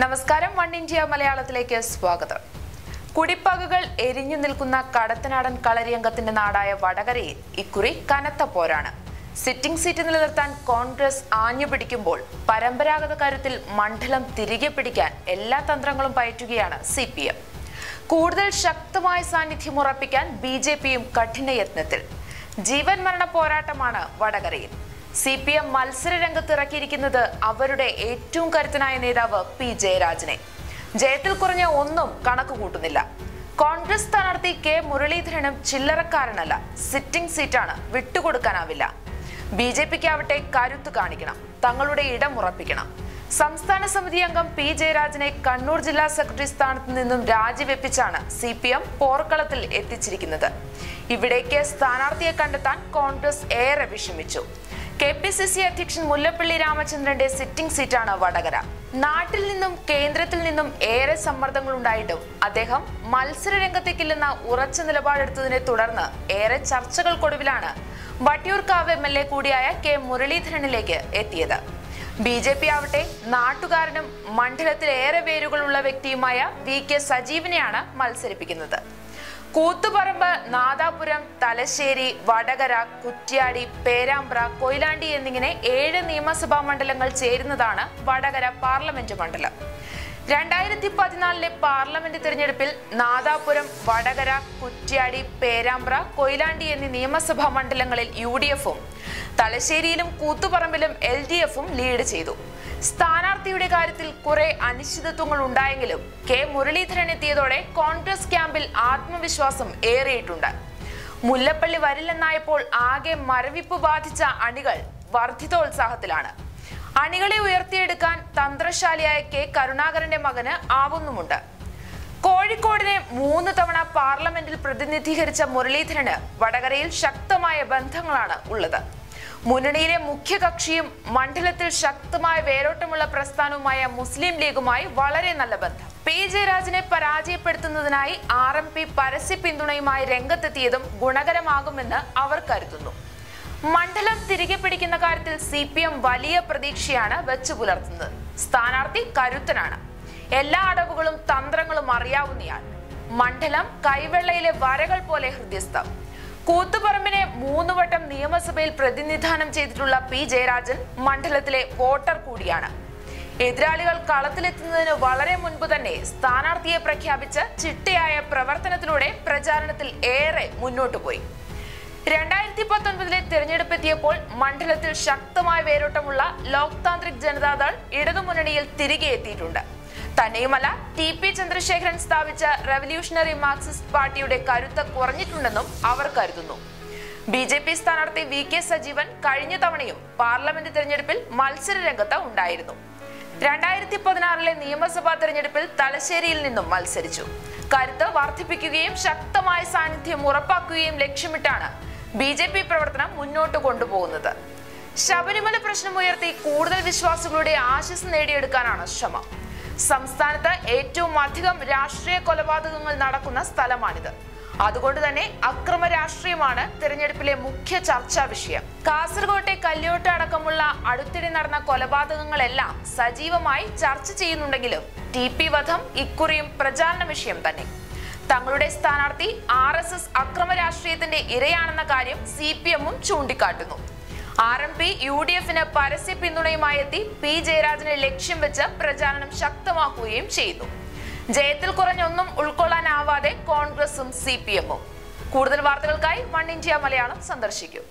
നമസ്കാരം, one India മലയാളത്തിലേക്ക് സ്വാഗതം. കുടിപ്പകകൾ എരിഞ്ഞു നിൽക്കുന്ന കടത്തനാടൻ കളരിയംഗത്തിന്റെ നാടായ വടകരയിൽ ഇക്കുറി കനത്ത പോരാണ്. സിറ്റിംഗ് സീറ്റ് നിലനിർത്താൻ കോൺഗ്രസ് ആഞ്ഞുപിടിക്കുമ്പോൾ പരമ്പരാഗത കാര്യത്തിൽ മണ്ഡലം തിരികെ പിടിക്കാൻ എല്ലാ തന്ത്രങ്ങളും പയറ്റുകയാണ് CPM. കൂടുതൽ ശക്തമായ സാന്നിധ്യം ഉറപ്പിക്കാൻ BJPയും കഠിനയത്നത്തിൽ. ജീവൻ മരണ പോരാട്ടമാണ് വടകരയിൽ. CPM മത്സര രംഗത്തിറക്കിയിരിക്കുന്നത് അവരുടെ ഏറ്റവും കരുത്തനായ നേതാവ് P. ജയരാജനെ. ജയത്തിൽ കുറഞ്ഞ ഒന്നും കണക്ക് കൂട്ടുന്നില്ല. കോൺഗ്രസ് സ്ഥാനാർത്ഥി K. മുരളീധരനും ചില്ലറക്കാരനല്ല. സിറ്റിംഗ് സീറ്റാണ്, വിട്ടുകൊടുക്കാനാവില്ല. BJPക്കാവട്ടെ കരുത്ത് കാണിക്കണം, തങ്ങളുടെ ഇടം ഉറപ്പിക്കണം. സംസ്ഥാന സമിതി അംഗം P. ജയരാജനെ കണ്ണൂർ ജില്ലാ സെക്രട്ടറി സ്ഥാനത്ത് നിന്നും രാജിവെപ്പിച്ചാണ് CPM പോർക്കളത്തിൽ എത്തിച്ചിരിക്കുന്നത്. ഇവിടേക്ക് സ്ഥാനാർത്ഥിയെ കണ്ടെത്താൻ കോൺഗ്രസ് ഏറെ വിഷമിച്ചു. KPCC അധ്യക്ഷൻ മുല്ലപ്പള്ളി രാമചന്ദ്രന്റെ സിറ്റിംഗ് സീറ്റാണ് വടകര. നാട്ടിൽ നിന്നും കേന്ദ്രത്തിൽ നിന്നും ഏറെ സമ്മർദ്ദങ്ങൾ ഉണ്ടായിട്ടും അദ്ദേഹം മത്സര രംഗത്തേക്കില്ലെന്ന ഉറച്ച നിലപാടെടുത്തതിനെ തുടർന്ന് ഏറെ ചർച്ചകൾക്കൊടുവിലാണ് വട്ടിയൂർക്കാവ് MLA കൂടിയായ K. മുരളീധരനിലേക്ക് എത്തിയത്. BJP ആവട്ടെ നാട്ടുകാരനും മണ്ഡലത്തിൽ ഏറെ വേരുകളുള്ള വ്യക്തിയുമായ VK സജീവിനെയാണ് മത്സരിപ്പിക്കുന്നത്. കൂത്തുപറമ്പ്, നാദാപുരം, തലശ്ശേരി, വടകര, കുറ്റ്യാടി, പേരാമ്പ്ര, കൊയിലാണ്ടി എന്നിങ്ങനെ 7 നിയമസഭാ മണ്ഡലങ്ങൾ ചേരുന്നതാണ് വടകര പാർലമെന്റ് മണ്ഡലം. 2014 പാർലമെന്റ് തിരഞ്ഞെടുപ്പിൽ നാദാപുരം, വടകര, കുറ്റ്യാടി, പേരാമ്പ്ര, കൊയിലാണ്ടി എന്നീ നിയമസഭാ മണ്ഡലങ്ങളിൽ UDFും തലശ്ശേരിയിലും കൂത്തുപറമ്പിലും LDFും ലീഡ് ചെയ്തു. സ്ഥാനാർത്ഥിയുടെ കാര്യത്തിൽ കുറെ അനിശ്ചിതത്വങ്ങൾ ഉണ്ടായെങ്കിലും K. മുരളീധരൻ എത്തിയതോടെ കോൺഗ്രസ് ക്യാമ്പിൽ ആത്മവിശ്വാസം ഏറിയിട്ടുണ്ട്. മുല്ലപ്പള്ളി വരില്ലെന്നായപ്പോൾ ആകെ മരവിപ്പ് ബാധിച്ച അണികൾ വർദ്ധിതോത്സാഹത്തിലാണ്. അണികളെ ഉയർത്തിയെടുക്കാൻ തന്ത്രശാലിയായ K. കരുണാകരന്റെ മകന് ആവുന്നുമുണ്ട്. കോഴിക്കോടിനെ 3 തവണ പാർലമെന്റിൽ പ്രതിനിധീകരിച്ച മുരളീധരന് വടകരയിൽ ശക്തമായ ബന്ധങ്ങളാണ് ഉള്ളത്. മുന്നണിയിലെ മുഖ്യ കക്ഷിയും മണ്ഡലത്തിൽ ശക്തമായ വേരോട്ടമുള്ള പ്രസ്ഥാനവുമായ മുസ്ലിം ലീഗുമായി വളരെ നല്ല ബന്ധം. P. ജയരാജനെ പരാജയപ്പെടുത്തുന്നതിനായി RMP പരസ്യ പിന്തുണയുമായി രംഗത്തെത്തിയതും ഗുണകരമാകുമെന്ന് അവർ കരുതുന്നു. മണ്ഡലം തിരികെ പിടിക്കുന്ന കാര്യത്തിൽ CPM വലിയ പ്രതീക്ഷയാണ് വെച്ചു പുലർത്തുന്നത്. സ്ഥാനാർത്ഥി കരുത്തനാണ്. എല്ലാ അടവുകളും തന്ത്രങ്ങളും അറിയാവുന്നയാൾ. മണ്ഡലം കൈവെള്ളയിലെ വരകൾ പോലെ ഹൃദ്യസ്ഥം. കൂത്തുപറമ്പിനെ 3 വട്ടം നിയമസഭയിൽ പ്രതിനിധാനം ചെയ്തിട്ടുള്ള P. ജയരാജൻ മണ്ഡലത്തിലെ വോട്ടർ കൂടിയാണ്. എതിരാളികൾ കളത്തിലെത്തുന്നതിന് വളരെ മുൻപ് തന്നെ സ്ഥാനാർത്ഥിയെ പ്രഖ്യാപിച്ച് ചിട്ടയായ പ്രവർത്തനത്തിലൂടെ പ്രചാരണത്തിൽ ഏറെ മുന്നോട്ടു പോയി. 2019 തിരഞ്ഞെടുപ്പെത്തിയപ്പോൾ മണ്ഡലത്തിൽ ശക്തമായ വേരോട്ടമുള്ള ലോക് താന്ത്രിക് ജനതാദൾ ഇടതുമുന്നണിയിൽ തിരികെ എത്തിയിട്ടുണ്ട്. തന്നെയുമല്ല, TP ചന്ദ്രശേഖരൻ സ്ഥാപിച്ച റവല്യൂഷണറി മാർക്സിസ്റ്റ് പാർട്ടിയുടെ കരുത്ത് കുറഞ്ഞിട്ടുണ്ടെന്നും അവർ കരുതുന്നു. BJP സ്ഥാനാർത്ഥി VK സജീവൻ കഴിഞ്ഞ തവണയും പാർലമെന്റ് തിരഞ്ഞെടുപ്പിൽ മത്സര രംഗത്ത് ഉണ്ടായിരുന്നു. 2016 നിയമസഭാ തിരഞ്ഞെടുപ്പിൽ തലശ്ശേരിയിൽ നിന്നും മത്സരിച്ചു. കരുത്ത് വർദ്ധിപ്പിക്കുകയും ശക്തമായ സാന്നിധ്യം ഉറപ്പാക്കുകയും ലക്ഷ്യമിട്ടാണ് BJP പ്രവർത്തനം മുന്നോട്ട് കൊണ്ടുപോകുന്നത്. ശബരിമല പ്രശ്നമുയർത്തി കൂടുതൽ വിശ്വാസികളുടെ ആശംസ നേടിയെടുക്കാനാണ് ശ്രമം. സംസ്ഥാനത്ത് ഏറ്റവും അധികം രാഷ്ട്രീയ കൊലപാതകങ്ങൾ നടക്കുന്ന സ്ഥലമാണിത്. അതുകൊണ്ട് തന്നെ അക്രമ രാഷ്ട്രീയമാണ് തിരഞ്ഞെടുപ്പിലെ മുഖ്യ ചർച്ചാ വിഷയം. കാസർകോട്ടെ കല്യോട്ട് അടക്കമുള്ള അടുത്തിടെ നടന്ന കൊലപാതകങ്ങളെല്ലാം സജീവമായി ചർച്ച ചെയ്യുന്നുണ്ടെങ്കിലും TP വധം ഇക്കുറിയും പ്രചാരണ വിഷയം തന്നെ. തങ്ങളുടെ സ്ഥാനാർത്ഥി RSS അക്രമ രാഷ്ട്രീയത്തിന്റെ ഇരയാണെന്ന കാര്യം CPMഉം ചൂണ്ടിക്കാട്ടുന്നു. RMP UDFന് പരസ്യ പിന്തുണയുമായി എത്തി P. ജയരാജനെ ലക്ഷ്യം വെച്ച് പ്രചാരണം ശക്തമാക്കുകയും ചെയ്തു. ജയത്തിൽ കുറഞ്ഞൊന്നും ഉൾക്കൊള്ളാനാവാതെ കോൺഗ്രസും CPMഉം. കൂടുതൽ വാർത്തകൾക്കായി വൺ ഇന്ത്യ മലയാളം സന്ദർശിക്കൂ.